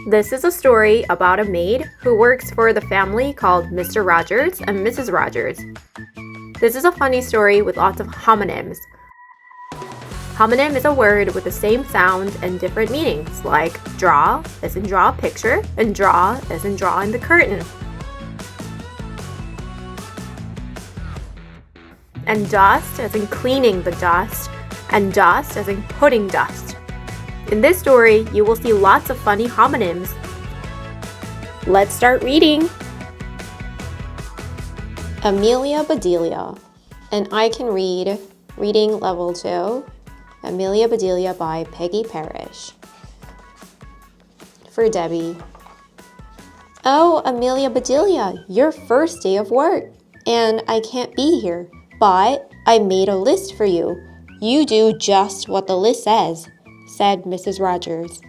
This is a story about a maid who works for the family called Mr. Rogers and Mrs. Rogers. This is a funny story with lots of homonyms. Homonym is a word with the same sound and different meanings, like draw, as in draw a picture, and draw, as in draw in the curtain. And dust, as in cleaning the dust, and dust, as in putting dust. In this story, you will see lots of funny homonyms. Let's start reading! Amelia Bedelia, and I can read Reading Level 2, Amelia Bedelia by Peggy Parrish. For Debbie. Oh, Amelia Bedelia, your first day of work, and I can't be here, but I made a list for you. You do just what the list says, said Mrs. Rogers.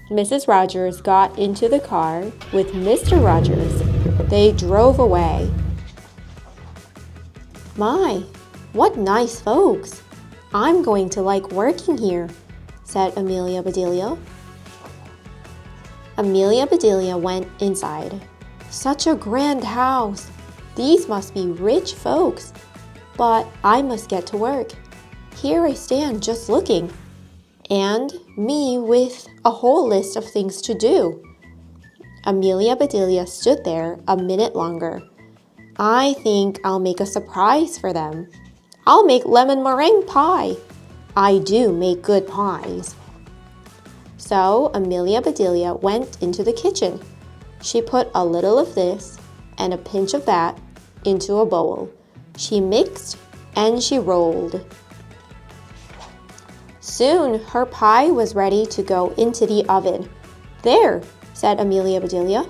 Mrs. Rogers got into the car with Mr. Rogers. They drove away. My, what nice folks! I'm going to like working here, said Amelia Bedelia. Amelia Bedelia went inside. Such a grand house! These must be rich folks. But I must get to work. Here I stand just looking. And me with a whole list of things to do. Amelia Bedelia stood there a minute longer. I think I'll make a surprise for them. I'll make lemon meringue pie. I do make good pies. So Amelia Bedelia went into the kitchen. She put a little of this and a pinch of that into a bowl. She mixed and she rolled. Soon her pie was ready to go into the oven. There, said Amelia Bedelia.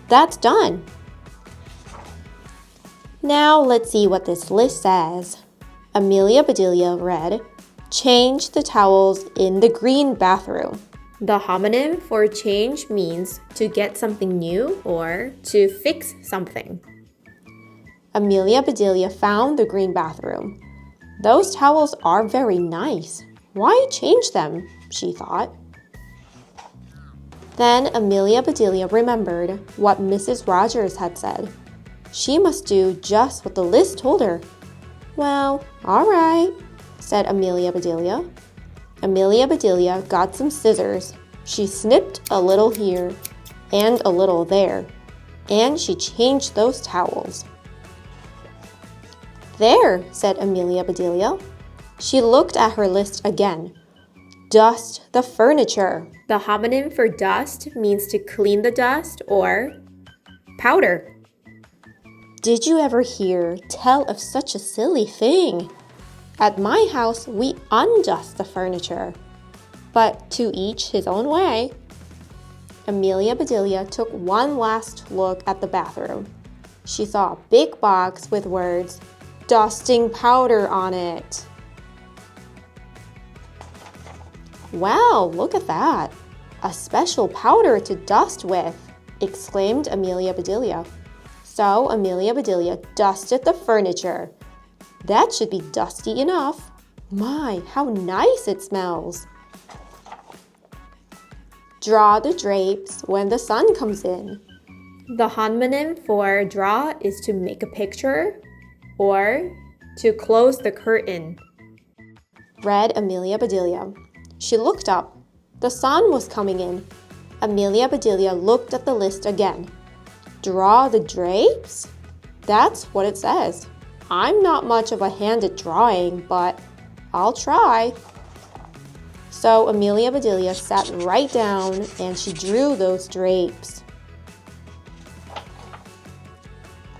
That's done. Now let's see what this list says. Amelia Bedelia read, change the towels in the green bathroom. The homonym for change means to get something new or to fix something. Amelia Bedelia found the green bathroom. Those towels are very nice. Why change them? She thought. Then Amelia Bedelia remembered what Mrs. Rogers had said. She must do just what the list told her. Well, all right, said Amelia Bedelia. Amelia Bedelia got some scissors. She snipped a little here and a little there, and she changed those towels. There, said Amelia Bedelia. She looked at her list again. Dust the furniture. The homonym for dust means to clean the dust or powder. Did you ever hear tell of such a silly thing? At my house, we undust the furniture. But to each his own way. Amelia Bedelia took one last look at the bathroom. She saw a big box with words, dusting powder on it. Wow, look at that. A special powder to dust with, exclaimed Amelia Bedelia. So Amelia Bedelia dusted the furniture. That should be dusty enough. My, how nice it smells. Draw the drapes when the sun comes in. The homonym for draw is to make a picture or to close the curtain. Read Amelia Bedelia. She looked up. The sun was coming in. Amelia Bedelia looked at the list again. Draw the drapes? That's what it says. I'm not much of a hand at drawing, but I'll try. So Amelia Bedelia sat right down and she drew those drapes.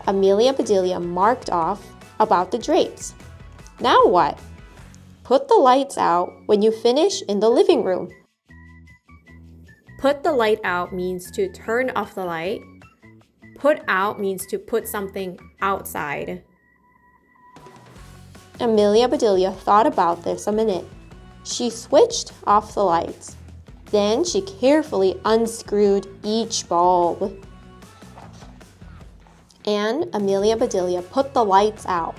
Amelia Bedelia marked off about the drapes. Now what? Put the lights out when you finish in the living room. Put the light out means to turn off the light. Put out means to put something outside. Amelia Bedelia thought about this a minute. She switched off the lights. Then she carefully unscrewed each bulb. And Amelia Bedelia put the lights out.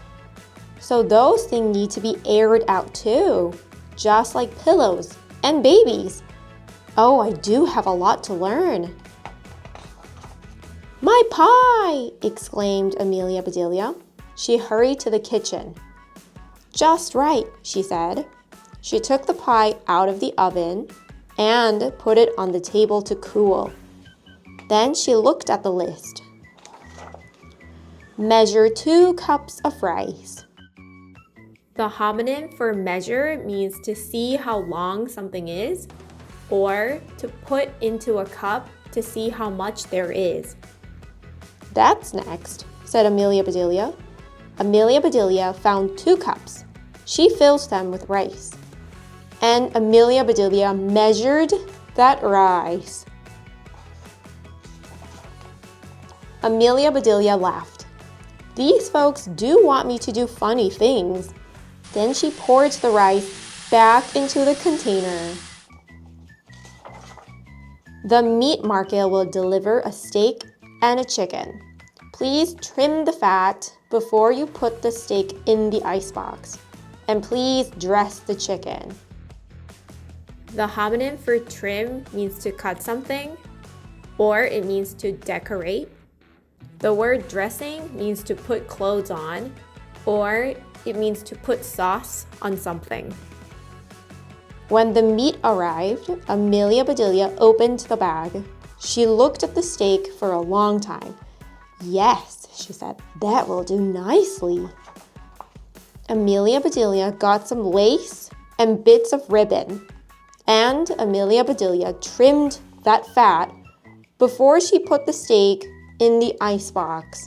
So those things need to be aired out too, just like pillows and babies. Oh, I do have a lot to learn. My pie! Exclaimed Amelia Bedelia. She hurried to the kitchen. Just right, she said. She took the pie out of the oven and put it on the table to cool. Then she looked at the list. Measure 2 cups of rice. The homonym for measure means to see how long something is, or to put into a cup to see how much there is. That's next, said Amelia Bedelia. Amelia Bedelia found 2 cups. She fills them with rice. And Amelia Bedelia measured that rice. Amelia Bedelia laughed. These folks do want me to do funny things. Then she poured the rice back into the container. The meat market will deliver a steak and a chicken. Please trim the fat before you put the steak in the icebox. And please dress the chicken. The homonym for trim means to cut something, or it means to decorate. The word dressing means to put clothes on, or it means to put sauce on something. When the meat arrived, Amelia Bedelia opened the bag. She looked at the steak for a long time. Yes, she said, that will do nicely. Amelia Bedelia got some lace and bits of ribbon, and Amelia Bedelia trimmed that fat before she put the steak in the icebox.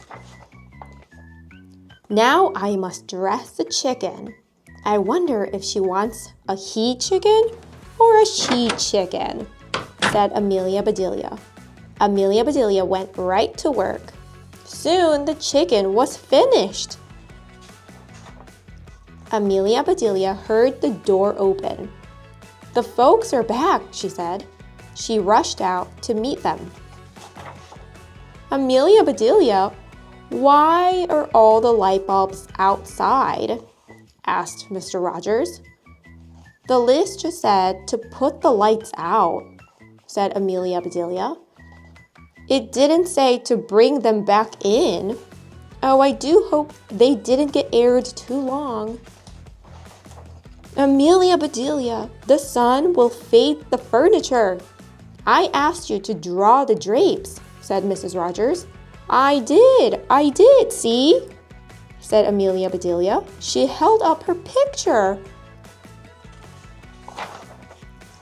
Now I must dress the chicken. I wonder if she wants a he chicken or a she chicken, said Amelia Bedelia. Amelia Bedelia went right to work. Soon the chicken was finished. Amelia Bedelia heard the door open. The folks are back, she said. She rushed out to meet them. Amelia Bedelia, why are all the light bulbs outside? Asked Mr. Rogers. The list just said to put the lights out, said Amelia Bedelia. It didn't say to bring them back in. Oh, I do hope they didn't get aired too long. Amelia Bedelia, the sun will fade the furniture. I asked you to draw the drapes, said Mrs. Rogers. I did, see? Said Amelia Bedelia. She held up her picture.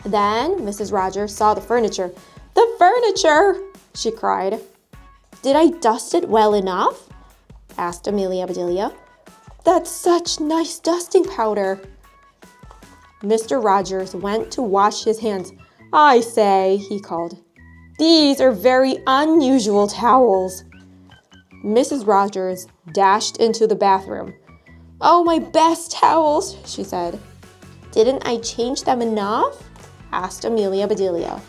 Then Mrs. Rogers saw the furniture. The furniture, she cried. Did I dust it well enough? Asked Amelia Bedelia. That's such nice dusting powder. Mr. Rogers went to wash his hands. I say, he called, these are very unusual towels. Mrs. Rogers dashed into the bathroom. Oh, my best towels, she said. Didn't I change them enough? Asked Amelia Bedelia.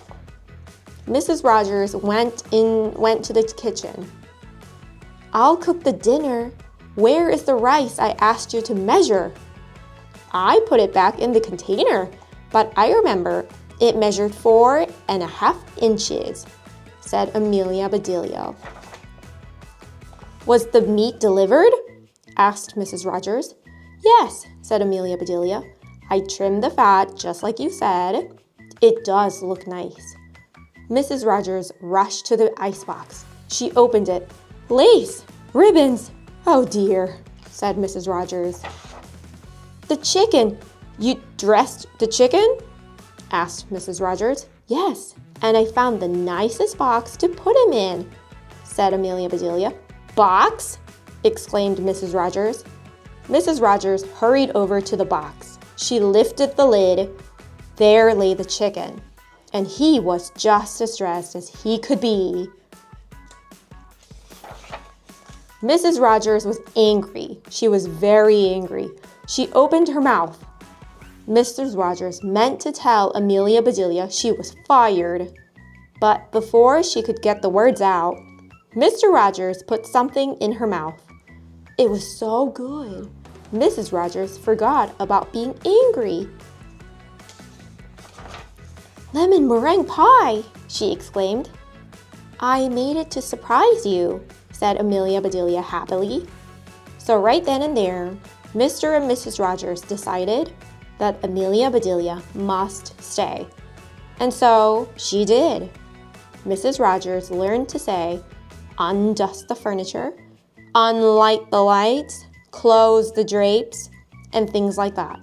Mrs. Rogers went to the kitchen. I'll cook the dinner. Where is the rice I asked you to measure? I put it back in the container, but I remember it measured 4.5 inches, said Amelia Bedelia. Was the meat delivered? Asked Mrs. Rogers. Yes, said Amelia Bedelia. I trimmed the fat just like you said. It does look nice. Mrs. Rogers rushed to the icebox. She opened it. Lace! Ribbons! Oh dear, said Mrs. Rogers. The chicken! You dressed the chicken? Asked Mrs. Rogers. Yes, and I found the nicest box to put him in, said Amelia Bedelia. Box? Exclaimed Mrs. Rogers. Mrs. Rogers hurried over to the box. She lifted the lid. There lay the chicken, and he was just as dressed as he could be. Mrs. Rogers was angry. She was very angry. She opened her mouth. Mrs. Rogers meant to tell Amelia Bedelia she was fired. But before she could get the words out, Mr. Rogers put something in her mouth. It was so good. Mrs. Rogers forgot about being angry. Lemon meringue pie, she exclaimed. I made it to surprise you, said Amelia Bedelia happily. So right then and there, Mr. and Mrs. Rogers decided that Amelia Bedelia must stay. And so she did. Mrs. Rogers learned to say, undust the furniture, unlight the lights, close the drapes, and things like that.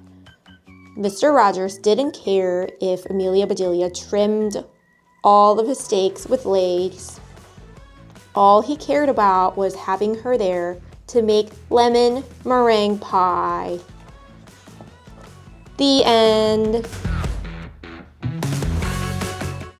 Mr. Rogers didn't care if Amelia Bedelia trimmed all of his steaks with lace. All he cared about was having her there to make lemon meringue pie. The end.